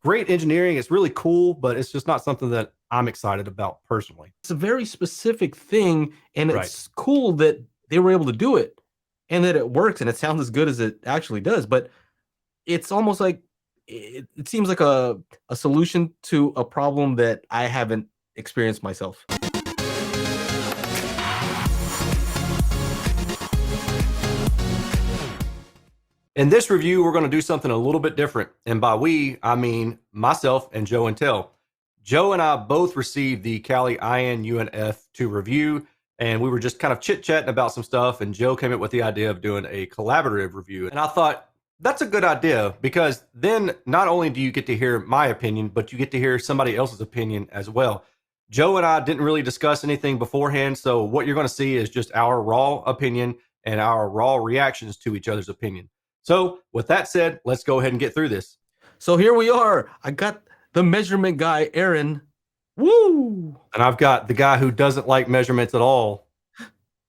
great engineering. It's really cool, but it's just not something that I'm excited about personally. It's a very specific thing, and Right. it's cool that they were able to do it and that it works and it sounds as good as it actually does. But it's almost like it seems like a solution to a problem that I haven't experienced myself. In this review, we're going to do something a little bit different. And by we, I mean myself and Joe and Tell. Joe and I both received the Kali IN-UNF to review, and we were just kind of chit-chatting about some stuff, and Joe came up with the idea of doing a collaborative review. And I thought, that's a good idea, because then not only do you get to hear my opinion, but you get to hear somebody else's opinion as well. Joe and I didn't really discuss anything beforehand, so what you're going to see is just our raw opinion and our raw reactions to each other's opinion. So with that said, let's go ahead and get through this. So here we are. I got the measurement guy, Erin. Woo! And I've got the guy who doesn't like measurements at all.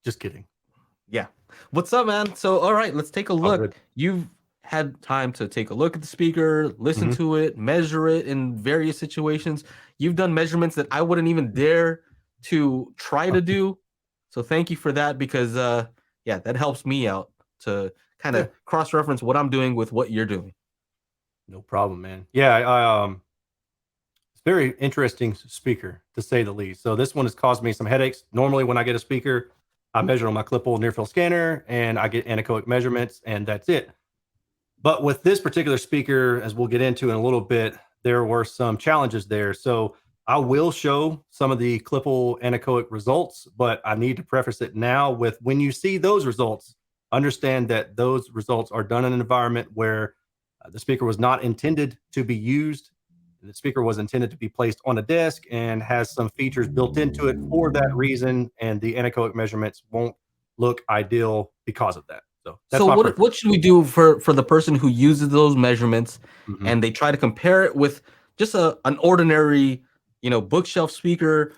Just kidding. Yeah. What's up, man? So, all right, let's take a look. You've had time to take a look at the speaker, listen to it, measure it in various situations. You've done measurements that I wouldn't even dare to try to do. So thank you for that, because yeah, that helps me out to kind of cross-reference what I'm doing with what you're doing. No problem, man. Yeah, it's very interesting speaker, to say the least. So this one has caused me some headaches. Normally when I get a speaker, I measure on my clipable near-field scanner and I get anechoic measurements, and that's it. But with this particular speaker, as we'll get into in a little bit, there were some challenges there. So I will show some of the clipable anechoic results, but I need to preface it now with, when you see those results, understand that those results are done in an environment where the speaker was not intended to be used. The speaker was intended to be placed on a desk and has some features built into it for that reason, and the anechoic measurements won't look ideal because of that. So that's what should we do for the person who uses those measurements and they try to compare it with just an ordinary, bookshelf speaker,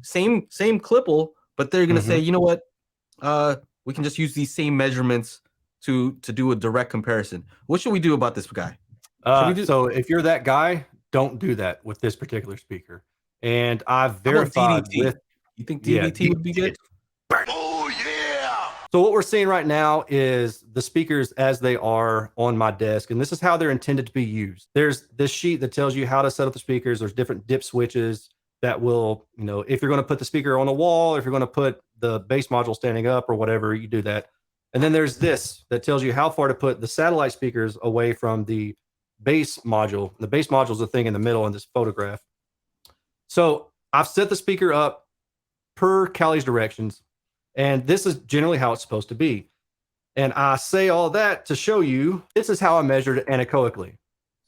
same clipple, but they're gonna say, you know what, we can just use these same measurements to do a direct comparison. What should we do about this guy? So if you're that guy, don't do that with this particular speaker. And I've verified with. You think DDT would be good? Oh yeah! So what we're seeing right now is the speakers as they are on my desk, and this is how they're intended to be used. There's this sheet that tells you how to set up the speakers. There's different dip switches that will, if you're going to put the speaker on a wall, if you're going to put the base module standing up or whatever, you do that. And then there's this that tells you how far to put the satellite speakers away from the base module. The base module is the thing in the middle in this photograph. So I've set the speaker up per Kali's directions, and this is generally how it's supposed to be. And I say all that to show you, this is how I measured it anechoically.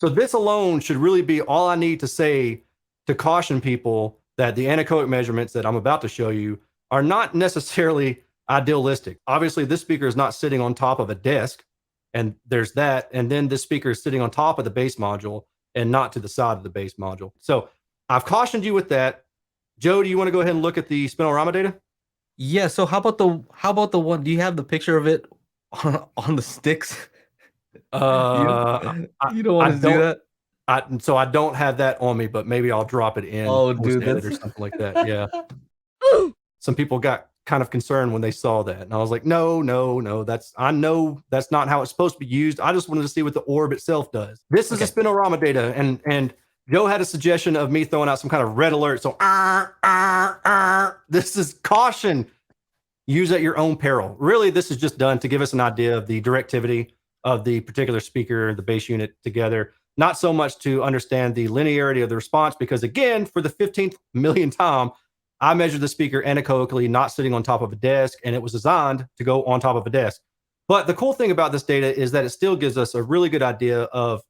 So this alone should really be all I need to say to caution people that the anechoic measurements that I'm about to show you are not necessarily idealistic. Obviously, this speaker is not sitting on top of a desk, and there's that. And then this speaker is sitting on top of the base module and not to the side of the base module. So I've cautioned you with that. Joe, do you want to go ahead and look at the spinorama data? Yeah. So how about the one? Do you have the picture of it on the sticks? You don't want to do that. So I don't have that on me, but maybe I'll drop it in. Oh, dude, or something like that. Yeah. Some people got kind of concerned when they saw that, and I was like, no, I know that's not how it's supposed to be used. I just wanted to see what the orb itself does. This is a spinorama data, and Joe had a suggestion of me throwing out some kind of red alert. So this is caution. Use at your own peril. Really, this is just done to give us an idea of the directivity of the particular speaker and the base unit together. Not so much to understand the linearity of the response, because again, for the 15th millionth time, I measured the speaker anechoically, not sitting on top of a desk, and it was designed to go on top of a desk. But the cool thing about this data is that it still gives us a really good idea of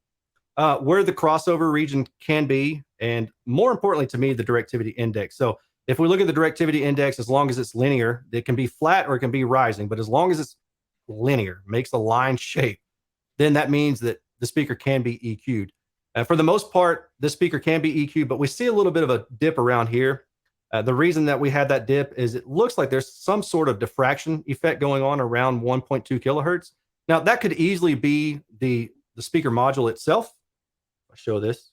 where the crossover region can be, and more importantly to me, the directivity index. So if we look at the directivity index, as long as it's linear, it can be flat or it can be rising, but as long as it's linear, makes a line shape, then that means that the speaker can be EQ'd. For the most part, this speaker can be EQ'd, but we see a little bit of a dip around here. The reason that we had that dip is it looks like there's some sort of diffraction effect going on around 1.2 kilohertz. Now, that could easily be the speaker module itself. I'll show this.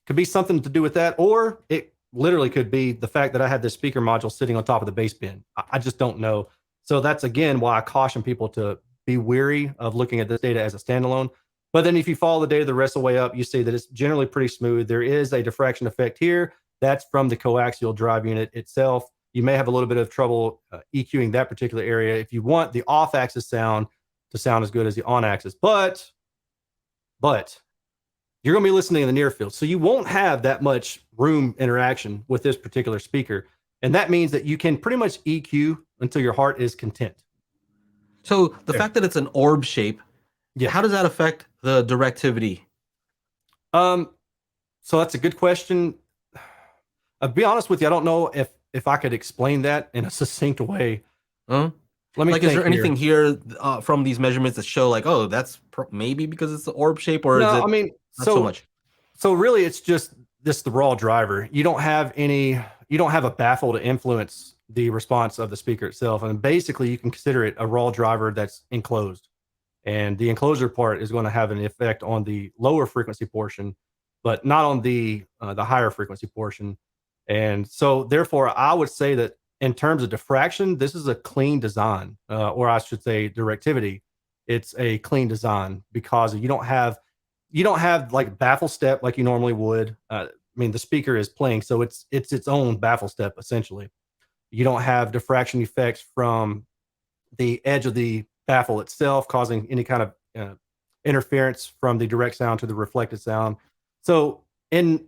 Could be something to do with that, or it literally could be the fact that I had this speaker module sitting on top of the bass bin. I just don't know. So that's again why I caution people to be weary of looking at this data as a standalone. But then if you follow the data the rest of the way up, you see that it's generally pretty smooth. There is a diffraction effect here. That's from the coaxial drive unit itself. You may have a little bit of trouble EQing that particular area if you want the off-axis sound to sound as good as the on-axis. But you're going to be listening in the near field, so you won't have that much room interaction with this particular speaker. And that means that you can pretty much EQ until your heart is content. So the fact that it's an orb shape, yeah, how does that affect the directivity? So that's a good question. I'll be honest with you, I don't know if I could explain that in a succinct way. Let me like, is there anything here from these measurements that show like, oh, that's maybe because it's the orb shape, or no, is it? I mean, not so much. So really, it's just the raw driver. You don't have a baffle to influence the response of the speaker itself, and basically, you can consider it a raw driver that's enclosed. And the enclosure part is going to have an effect on the lower frequency portion, but not on the higher frequency portion. And so, therefore, I would say that in terms of diffraction, this is a clean design, or I should say, directivity. It's a clean design because you don't have like baffle step like you normally would. I mean, the speaker is playing, so it's its own baffle step essentially. You don't have diffraction effects from the edge of the baffle itself causing any kind of interference from the direct sound to the reflected sound. So, in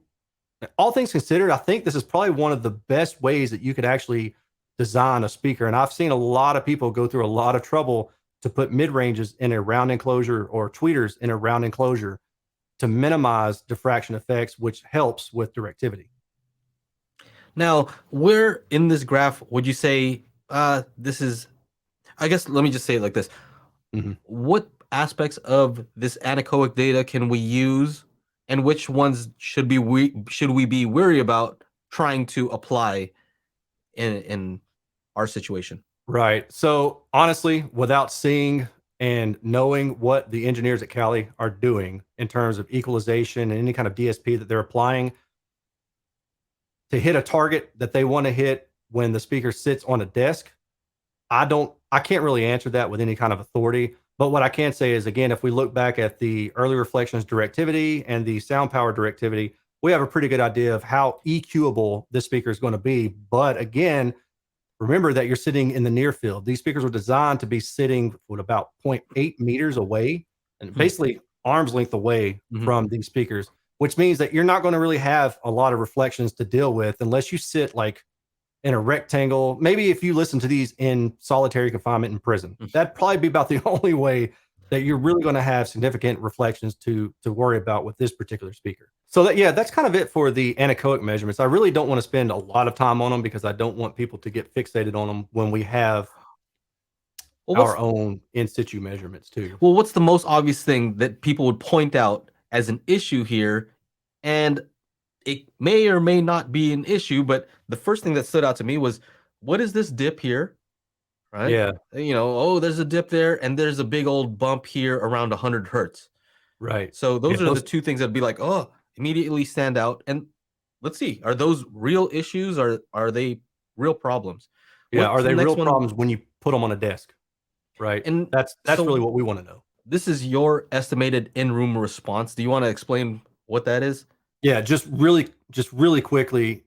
all things considered, I think this is probably one of the best ways that you could actually design a speaker. And I've seen a lot of people go through a lot of trouble to put mid ranges in a round enclosure or tweeters in a round enclosure to minimize diffraction effects, which helps with directivity. Now, where in this graph would you say this is? I guess let me just say it like this: what aspects of this anechoic data can we use, and which ones should we be wary about trying to apply in our situation? Right. So honestly, without seeing and knowing what the engineers at Cali are doing in terms of equalization and any kind of DSP that they're applying to hit a target that they want to hit when the speaker sits on a desk, I can't really answer that with any kind of authority. But what I can say is, again, if we look back at the early reflections directivity and the sound power directivity, we have a pretty good idea of how EQable this speaker is going to be. But again, remember that you're sitting in the near field. These speakers were designed to be sitting with about 0.8 meters away and basically arm's length away from these speakers, which means that you're not going to really have a lot of reflections to deal with unless you sit like in a rectangle. Maybe if you listen to these in solitary confinement in prison, that'd probably be about the only way that you're really going to have significant reflections to worry about with this particular speaker. So that's kind of it for the anechoic measurements. I really don't want to spend a lot of time on them because I don't want people to get fixated on them when we have our own in situ measurements too. Well, what's the most obvious thing that people would point out as an issue here? And it may or may not be an issue, but the first thing that stood out to me was, what is this dip here? Right? Yeah. Oh, there's a dip there, and there's a big old bump here around 100 hertz. Right. So those are the two things that'd be like, oh, immediately stand out. And let's see, are those real issues or are they real problems? Yeah, are they real problems when you put them on a desk? Right. And that's really what we want to know. This is your estimated in-room response. Do you want to explain what that is? Yeah, just really quickly,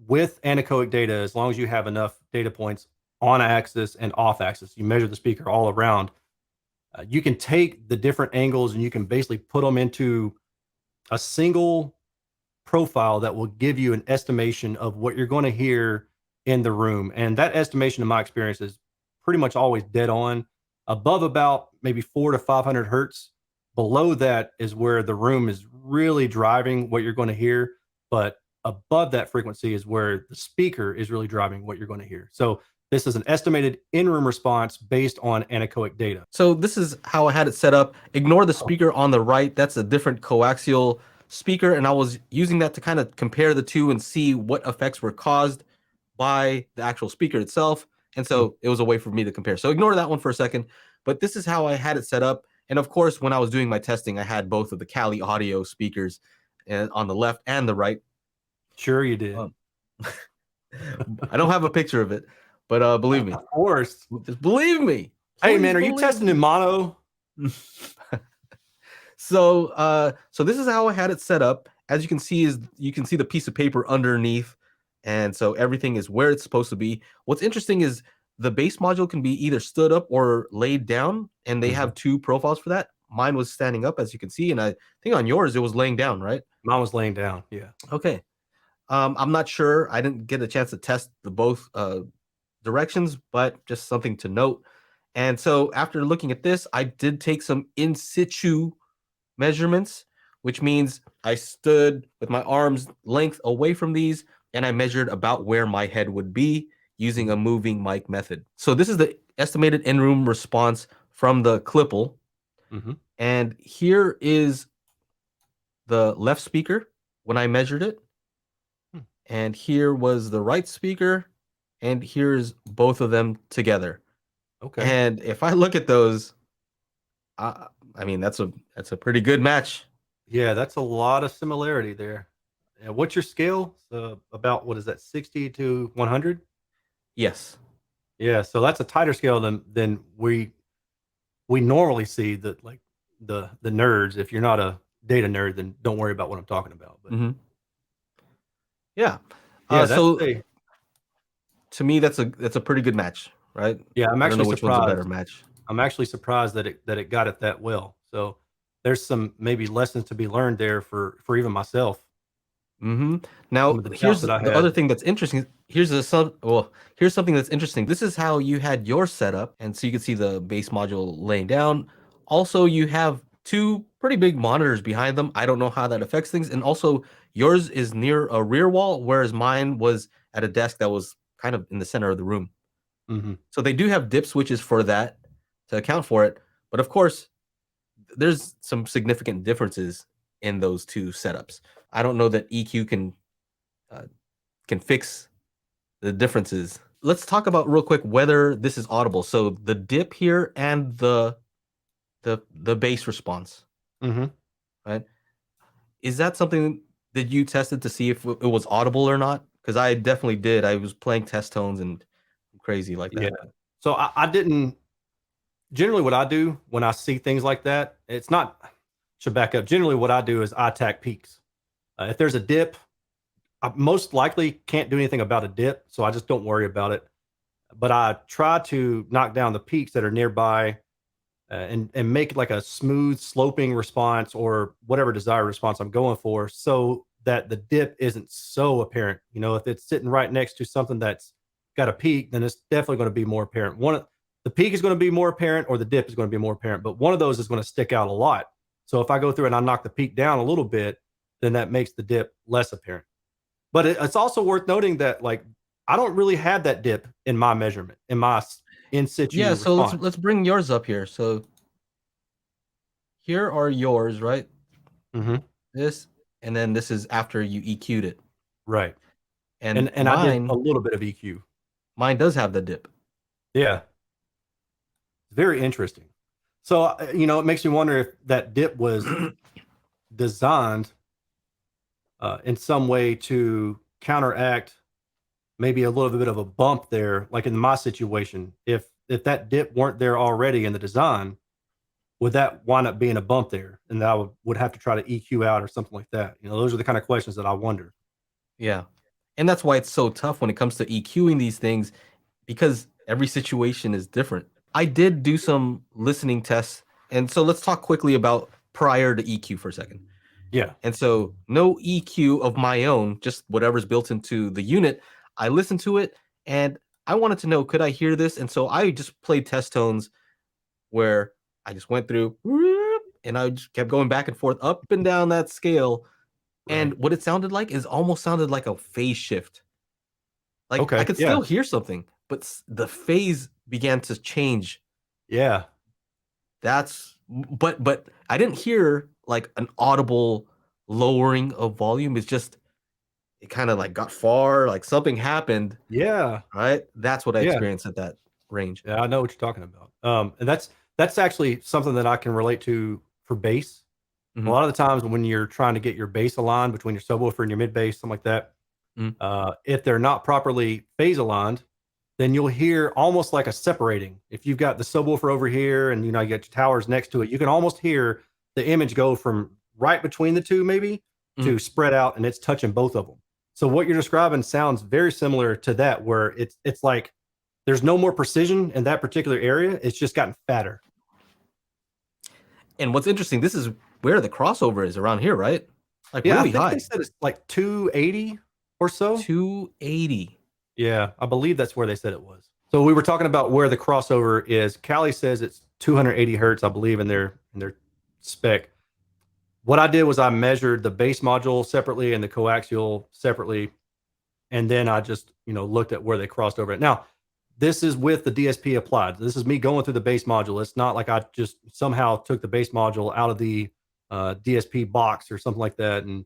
with anechoic data, as long as you have enough data points on axis and off axis, you measure the speaker all around, you can take the different angles and you can basically put them into a single profile that will give you an estimation of what you're going to hear in the room. And that estimation, in my experience, is pretty much always dead on. Above about maybe 400 to 500 hertz, below that is where the room is really driving what you're going to hear. But above that frequency is where the speaker is really driving what you're going to hear. So this is an estimated in-room response based on anechoic data. So this is how I had it set up. Ignore the speaker on the right. That's a different coaxial speaker. And I was using that to kind of compare the two and see what effects were caused by the actual speaker itself. And so it was a way for me to compare. So ignore that one for a second. But this is how I had it set up. And of course, when I was doing my testing, I had both of the Cali audio speakers and on the left and the right. Sure, you did. I don't have a picture of it, but believe me. Of course. Just believe me. Hey, man, are you testing in mono? So this is how I had it set up. As you can see, the piece of paper underneath, and so everything is where it's supposed to be. What's interesting is the base module can be either stood up or laid down, and they have two profiles for that. Mine was standing up, as you can see, and I think on yours it was laying down, right? Mine was laying down. Yeah. Okay. I'm not sure. I didn't get a chance to test the both directions, but just something to note. And so after looking at this, I did take some in situ measurements, which means I stood with my arms length away from these and I measured about where my head would be using a moving mic method. So this is the estimated in-room response from the Clipple. And here is the left speaker when I measured it. And here was the right speaker, and here's both of them together. Okay. And if I look at those, I mean that's a pretty good match. Yeah, that's a lot of similarity there. What's your scale? So about, what is that, 60 to 100? Yes. Yeah, so that's a tighter scale than we normally see. That, like, the nerds. If you're not a data nerd, then don't worry about what I'm talking about. But yeah, so to me that's a pretty good match, right? Yeah, I'm actually which surprised. One's a better match. I'm actually surprised that it got it that well. So there's some maybe lessons to be learned there for even myself. Now here's the other thing that's interesting. Here's something that's interesting. This is how you had your setup, and so you can see the base module laying down. Also, you have two pretty big monitors behind them. I don't know how that affects things. And also, yours is near a rear wall, whereas mine was at a desk that was kind of in the center of the room. So they do have dip switches for that to account for it. But of course, there's some significant differences in those two setups. I don't know that EQ can fix the differences. Let's talk about real quick whether this is audible. So the dip here and the bass response, right? Is that something that you tested to see if it was audible or not? Because I definitely did. I was playing test tones and crazy like that. Yeah. So I didn't. Generally, what I do when I see things like that, it's not. Should back up. Generally, what I do is I attack peaks. If there's a dip, I most likely can't do anything about a dip, so I just don't worry about it. But I try to knock down the peaks that are nearby, and make like a smooth sloping response or whatever desired response I'm going for, so that the dip isn't so apparent. If it's sitting right next to something that's got a peak, then it's definitely going to be more apparent. The peak is going to be more apparent, or the dip is going to be more apparent, but one of those is going to stick out a lot. So if I go through and I knock the peak down a little bit, then that makes the dip less apparent. But it's also worth noting that, like, I don't really have that dip in my measurement, in my in situ. Yeah, so let's bring yours up here. So here are yours, right? This, and then this is after you EQ'd it. Right. And mine, I did a little bit of EQ. Mine does have the dip. Yeah. Very interesting. So, it makes me wonder if that dip was designed in some way to counteract maybe a little bit of a bump there, like in my situation. If that dip weren't there already in the design, would that wind up being a bump there, and that I would have to try to EQ out or something like that? Those are the kind of questions that I wonder. Yeah. And that's why it's so tough when it comes to EQing these things, because every situation is different. I did do some listening tests. And so let's talk quickly about prior to EQ for a second. Yeah. And so no EQ of my own, just whatever's built into the unit. I listened to it and I wanted to know, could I hear this? And so I just played test tones where I just went through and I just kept going back and forth up and down that scale. Right. And what it sounded like is almost sounded like a phase shift. Like, okay, I could still hear something, but the phase began to change. Yeah. But I didn't hear like an audible lowering of volume. It's just, it kind of like got far, like something happened. Yeah. Right. That's what I experienced at that range. Yeah, I know what you're talking about. And that's actually something that I can relate to for bass. A lot of the times when you're trying to get your bass aligned between your subwoofer and your mid bass, something like that, if they're not properly phase aligned, then you'll hear almost like a separating. If you've got the subwoofer over here and you get your towers next to it, you can almost hear the image go from right between the two maybe to spread out, and it's touching both of them. So what you're describing sounds very similar to that, where it's like there's no more precision in that particular area. It's just gotten fatter. And what's interesting, this is where the crossover is, around here, right? Like, Yeah, really I think high. they said it's like 280 or so. 280. Yeah, I believe that's where they said it was. So we were talking about where the crossover is. Callie says it's 280 hertz, I believe, in their spec. What I did was I measured the base module separately and the coaxial separately, and then I just looked at where they crossed over. Now, this is with the DSP applied. This is me going through the base module. It's not like I just somehow took the base module out of the DSP box or something like that, and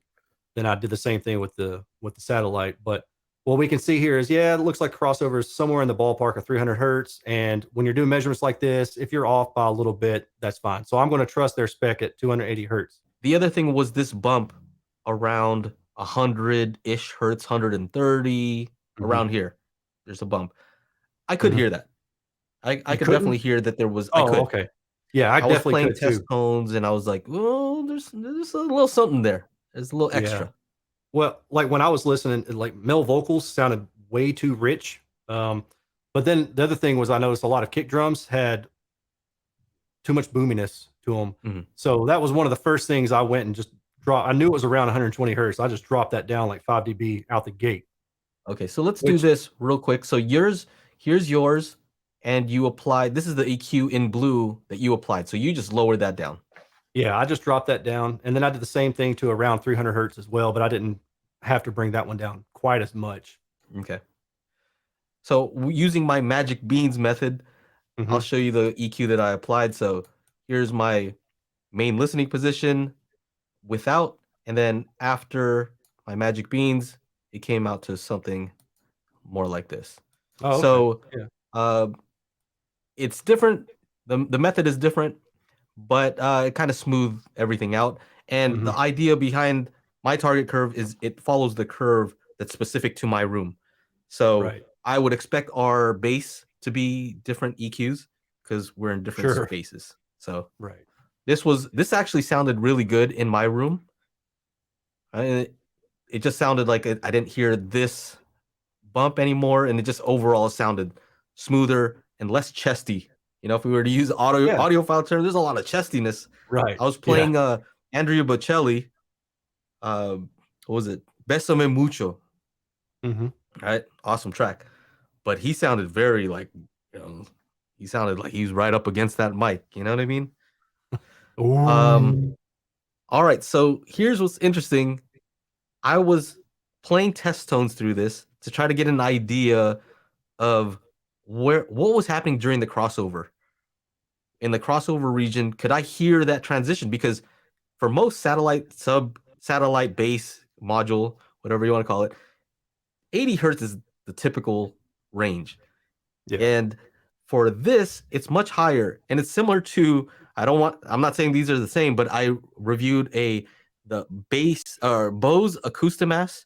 then I did the same thing with the satellite. But what we can see here is, yeah, it looks like crossover is somewhere in the ballpark of 300 hertz. And when you're doing measurements like this, if you're off by a little bit, that's fine. So I'm going to trust their spec at 280 hertz. The other thing was this bump around 100-ish hertz, 130, around here. There's a bump. I could hear that. I could definitely hear that there was. Oh, I could. Okay. Yeah, I was definitely playing could test too. tones, and I was like, "Oh, there's a little something there. There's a little extra." Yeah. Well, like when I was listening, like male vocals sounded way too rich. But then the other thing was I noticed a lot of kick drums had too much boominess to them. So that was one of the first things I went and just dropped. I knew it was around 120 hertz. I just dropped that down like 5 dB out the gate. Okay, so let's do this real quick. So here's yours, and you applied. This is the EQ in blue that you applied. So you just lowered that down. Yeah, I just dropped that down, and then I did the same thing to around 300 hertz as well, but I didn't have to bring that one down quite as much. Okay. So using my magic beans method, I'll show you the EQ that I applied. So here's my main listening position without, and then after my magic beans, it came out to something more like this. Oh, okay. So yeah. It's different. The method is different, but it kind of smoothed everything out. And the idea behind my target curve is it follows the curve that's specific to my room. So I would expect our bass to be different EQs because we're in different spaces. So this actually sounded really good in my room. It just sounded like I didn't hear this bump anymore, and it just overall sounded smoother and less chesty. If we were to use audiophile term, there's a lot of chestiness. Right. I was playing Andrea Bocelli. What was it? Besame Mucho. Right, awesome track. But he sounded very like, he sounded like he was right up against that mic. You know what I mean? All right. So here's what's interesting. I was playing test tones through this to try to get an idea of what was happening during the crossover. In the crossover region, could I hear that transition? Because for most satellite bass module, whatever you want to call it, 80 hertz is the typical range. Yeah. And for this, it's much higher. And it's similar to, I'm not saying these are the same, but I reviewed the bass or Bose Acoustimass,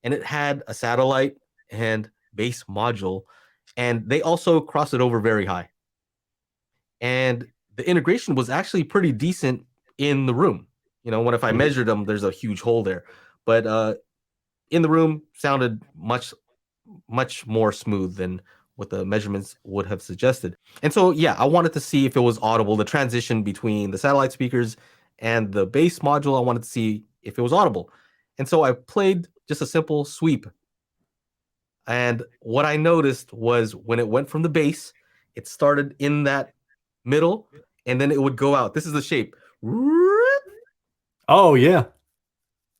and it had a satellite and bass module, and they also crossed it over very high. And the integration was actually pretty decent in the room. If I measured them, there's a huge hole there. But in the room, sounded much, much more smooth than what the measurements would have suggested. And so, yeah, I wanted to see if it was audible, the transition between the satellite speakers and the bass module. I wanted to see if it was audible. And so I played just a simple sweep. And what I noticed was when it went from the bass, it started in that middle, and then it would go out. This is the shape. Oh, yeah.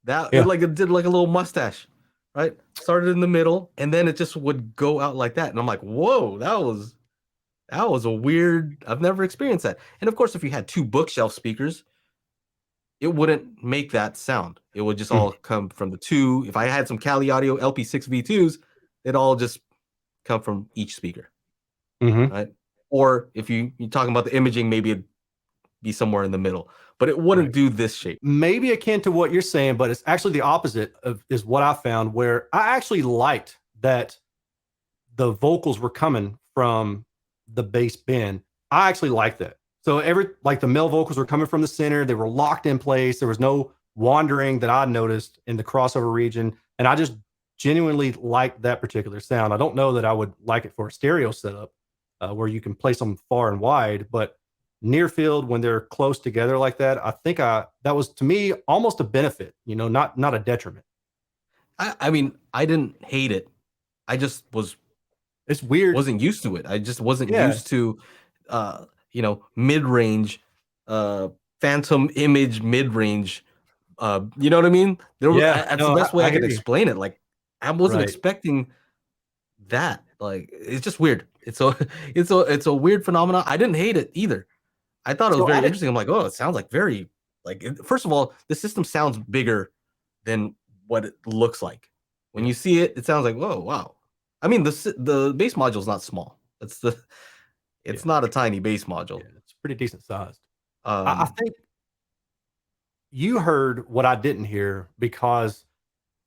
It did like a little mustache, right? Started in the middle, and then it just would go out like that. And I'm like, whoa, that was a weird, I've never experienced that. And of course, if you had two bookshelf speakers, it wouldn't make that sound. It would just all come from the two. If I had some Cali Audio LP6 V2s, it'd all just come from each speaker, right? Or if you're talking about the imaging, maybe it'd be somewhere in the middle, but it wouldn't do this shape. Maybe akin to what you're saying, but it's actually the opposite is what I found, where I actually liked that the vocals were coming from the bass bin. I actually liked that. So like the male vocals were coming from the center. They were locked in place. There was no wandering that I noticed in the crossover region. And I just genuinely liked that particular sound. I don't know that I would like it for a stereo setup where you can place them far and wide, but near field when they're close together like that, I think that was to me almost a benefit, not a detriment. I mean, I didn't hate it. I just it's weird. Wasn't used to it. I just wasn't used to mid-range phantom image mid-range. You know what I mean? That's the best way I could explain it. Like I wasn't expecting that. Like it's just weird. It's a weird phenomenon. I didn't hate it either. I thought it was very interesting. I'm like, oh, it sounds like very first of all, the system sounds bigger than what it looks like. When you see it, it sounds like, whoa, wow. I mean, the bass module is not small. It's not a tiny bass module. Yeah, it's pretty decent sized. I think you heard what I didn't hear because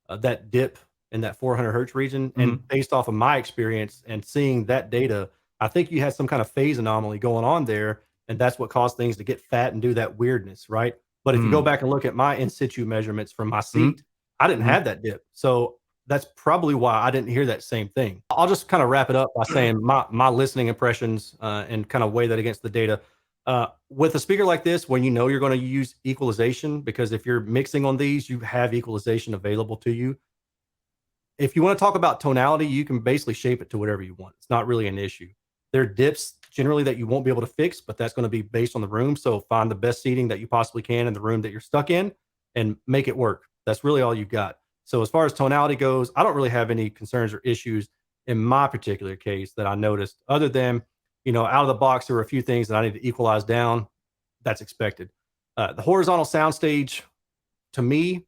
of that dip in that 400 hertz region. And based off of my experience and seeing that data, I think you had some kind of phase anomaly going on there. And that's what caused things to get fat and do that weirdness, right? But if you go back and look at my in situ measurements from my seat, I didn't have that dip. So that's probably why I didn't hear that same thing. I'll just kind of wrap it up by saying my listening impressions and kind of weigh that against the data. With a speaker like this, when you're going to use equalization, because if you're mixing on these, you have equalization available to you. If you want to talk about tonality, you can basically shape it to whatever you want. It's not really an issue. There are dips generally that you won't be able to fix, but that's going to be based on the room. So find the best seating that you possibly can in the room that you're stuck in and make it work. That's really all you've got. So as far as tonality goes, I don't really have any concerns or issues in my particular case that I noticed, other than, out of the box, there were a few things that I need to equalize down. That's expected. The horizontal soundstage, to me,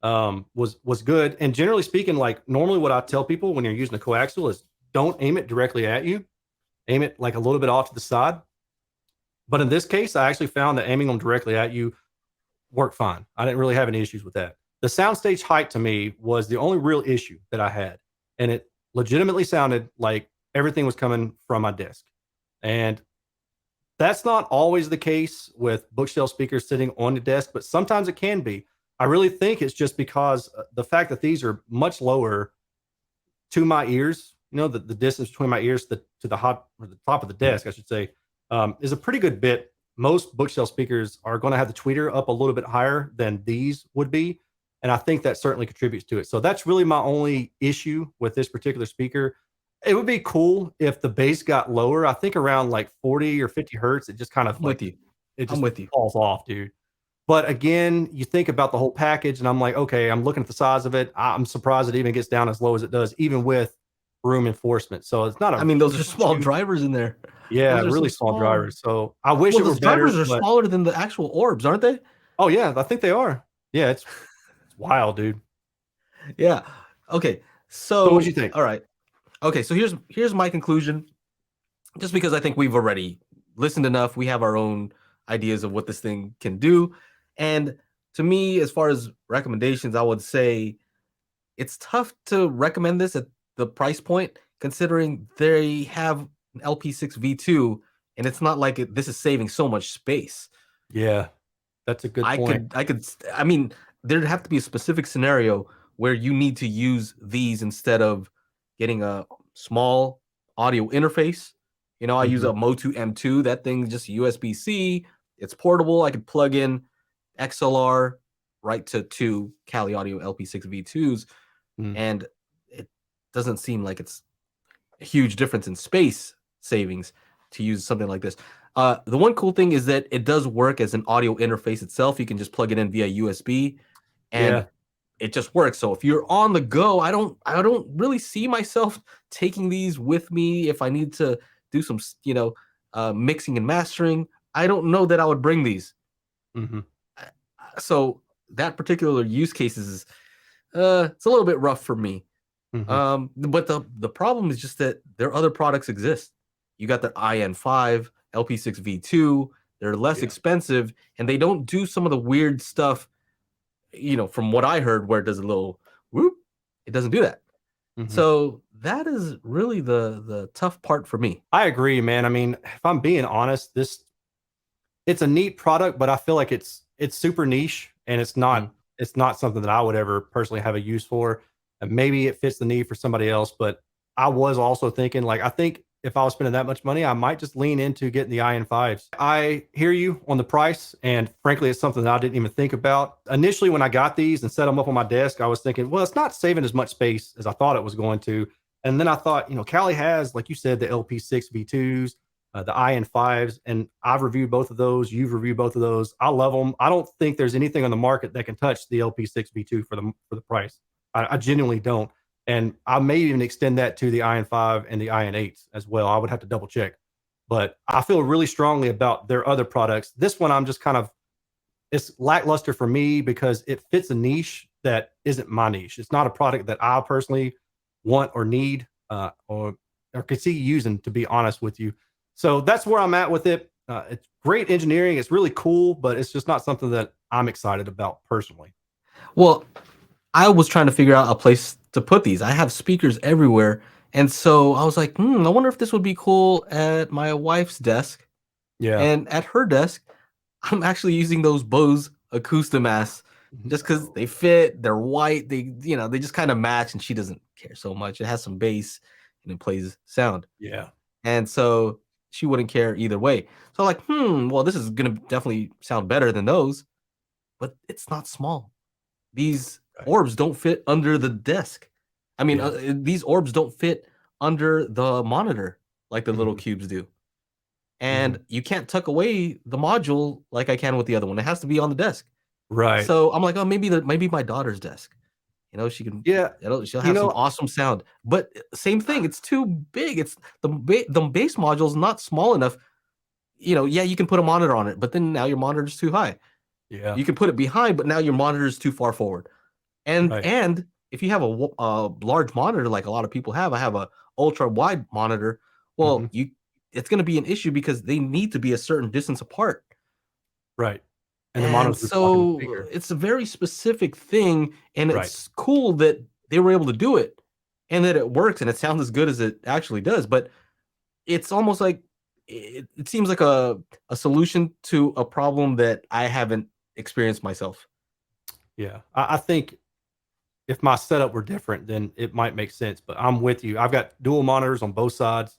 was good. And generally speaking, like normally what I tell people when you're using a coaxial is don't aim it directly at you. Aim it like a little bit off to the side. But in this case, I actually found that aiming them directly at you worked fine. I didn't really have any issues with that. The soundstage height to me was the only real issue that I had. And it legitimately sounded like everything was coming from my desk. And that's not always the case with bookshelf speakers sitting on the desk, but sometimes it can be. I really think it's just because the fact that these are much lower to my ears, the distance between my ears to the top of the desk, I should say, is a pretty good bit. Most bookshelf speakers are going to have the tweeter up a little bit higher than these would be. And I think that certainly contributes to it. So that's really my only issue with this particular speaker. It would be cool if the bass got lower. I think around like 40 or 50 hertz, it just kind of falls off, dude. But again, you think about the whole package and I'm like, okay, I'm looking at the size of it. I'm surprised it even gets down as low as it does, even with room enforcement. So it's not I mean, those are small drivers in there. Yeah, really small drivers. So I wish it was better. Drivers are smaller than the actual orbs, aren't they? Oh yeah, I think they are. Yeah, it's wild, dude. Yeah. Okay. So what do you think? All right. Okay. So here's my conclusion. Just because I think we've already listened enough, we have our own ideas of what this thing can do. And to me, as far as recommendations, I would say it's tough to recommend this at the price point, considering they have an LP6 V2, and it's not like this is saving so much space. Yeah, that's a good point. I mean, there'd have to be a specific scenario where you need to use these instead of getting a small audio interface. I use a Motu M2. That thing's just USB-C. It's portable. I could plug in XLR right to two Kali Audio LP6 V2s, and it doesn't seem like it's a huge difference in space savings to use something like this. The one cool thing is that it does work as an audio interface itself. You can just plug it in via USB, and it just works. So if you're on the go, I don't really see myself taking these with me if I need to do some, mixing and mastering. I don't know that I would bring these. So that particular use case is, it's a little bit rough for me. But the problem is just that their other products exist. You got the IN-5, LP6 V2, they're less Yeah. expensive, and they don't do some of the weird stuff, from what I heard, where it does a little whoop. It doesn't do that. Mhm. So that is really the tough part for me. I agree, man. I mean, if I'm being honest, it's a neat product, but I feel like it's super niche and Mhm. it's not something that I would ever personally have a use for. And maybe it fits the need for somebody else, but I was also thinking like I think if I was spending that much money, I might just lean into getting the IN-5s. I hear you on the price, and frankly, it's something that I didn't even think about. Initially, when I got these and set them up on my desk, I was thinking, well, it's not saving as much space as I thought it was going to. And then I thought, Cali has, like you said, the LP6 V2s, the IN-5s, and I've reviewed both of those. You've reviewed both of those. I love them. I don't think there's anything on the market that can touch the LP6 V2 for the price. I genuinely don't. And I may even extend that to the IN-5 and the IN-8s as well. I would have to double check. But I feel really strongly about their other products. This one, I'm just kind of, it's lackluster for me because it fits a niche that isn't my niche. It's not a product that I personally want or need or could see using, to be honest with you. So that's where I'm at with it. It's great engineering. It's really cool, but it's just not something that I'm excited about personally. Well, I was trying to figure out a place to put these. I have speakers everywhere. And so I was like, I wonder if this would be cool at my wife's desk. Yeah. And at her desk, I'm actually using those Bose Acoustimasks just because they fit, they're white, they just kind of match, and she doesn't care so much. It has some bass and it plays sound. Yeah. And so she wouldn't care either way. So I'm like, well, this is gonna definitely sound better than those, but it's not small. These Right. orbs don't fit under the desk. I mean, Yeah. these orbs don't fit under the monitor like the little Mhm. cubes do. And Mhm. you can't tuck away the module like I can with the other one. It has to be on the desk. Right. So I'm like, oh, maybe my daughter's desk. She can, Yeah. she'll You have some know, awesome sound. But same thing, it's too big. It's the base module's not small enough. Yeah, you can put a monitor on it, but then now your monitor's too high. yeah. You can put it behind, but now your monitor is too far forward. And Right. and if you have a large monitor like a lot of people have, I have a ultra wide monitor. Well, Mhm. it's going to be an issue because they need to be a certain distance apart. Right. And the And mono's just blocking the so speaker. it's a very specific thing, and Right. it's cool that they were able to do it and that it works and it sounds as good as it actually does. But it's almost like it seems like a solution to a problem that I haven't experienced myself. Yeah. I think if my setup were different, then it might make sense. But I'm with you. I've got dual monitors on both sides.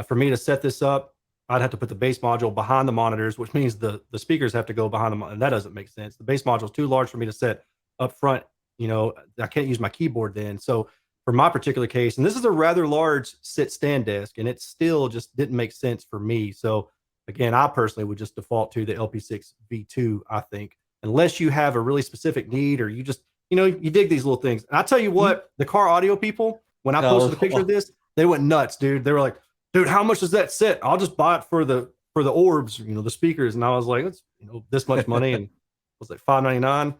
For me to set this up, I'd have to put the base module behind the monitors, which means the speakers have to go behind them, and that doesn't make sense. The base module is too large for me to set up front. I can't use my keyboard then. So for my particular case, and this is a rather large sit stand desk, and it still just didn't make sense for me. So again, I personally would just default to the LP6 V2. I think unless you have a really specific need or you just you dig these little things. And I tell you Mhm. what, the car audio people, when I posted a picture of Oh, this, they went nuts, dude. They were like, dude, how much does that set? I'll just buy it for the orbs, the speakers. And I was like, it's this much money, and it was like $5.99.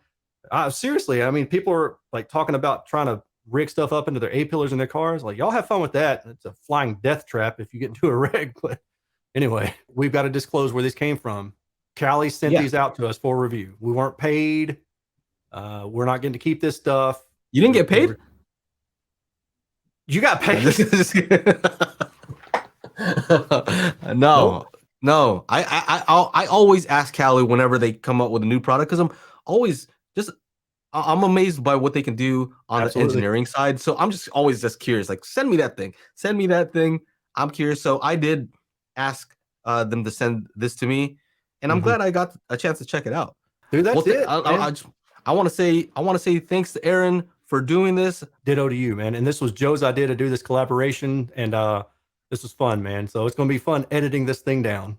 Seriously, I mean, people are like talking about trying to rig stuff up into their A pillars in their cars. Like, y'all have fun with that. It's a flying death trap if you get into a wreck. But anyway, we've got to disclose where this came from. Callie sent yeah. these out to us for review. We weren't paid. We're not getting to keep this stuff. You didn't get We paid? were, you got No, paid? no, Nope. no. I always ask Callie whenever they come up with a new product because I'm always just I'm amazed by what they can do on the Absolutely. engineering side. So I'm just always just curious. Like, send me that thing. Send me that thing. I'm curious. So I did ask them to send this to me, and I'm Mhm. glad I got a chance to check it out. Dude, Well, that's it, man. I want to say thanks to Erin for doing this. Ditto to you, man. And this was Joe's idea to do this collaboration, and this was fun, man. So it's going to be fun editing this thing down.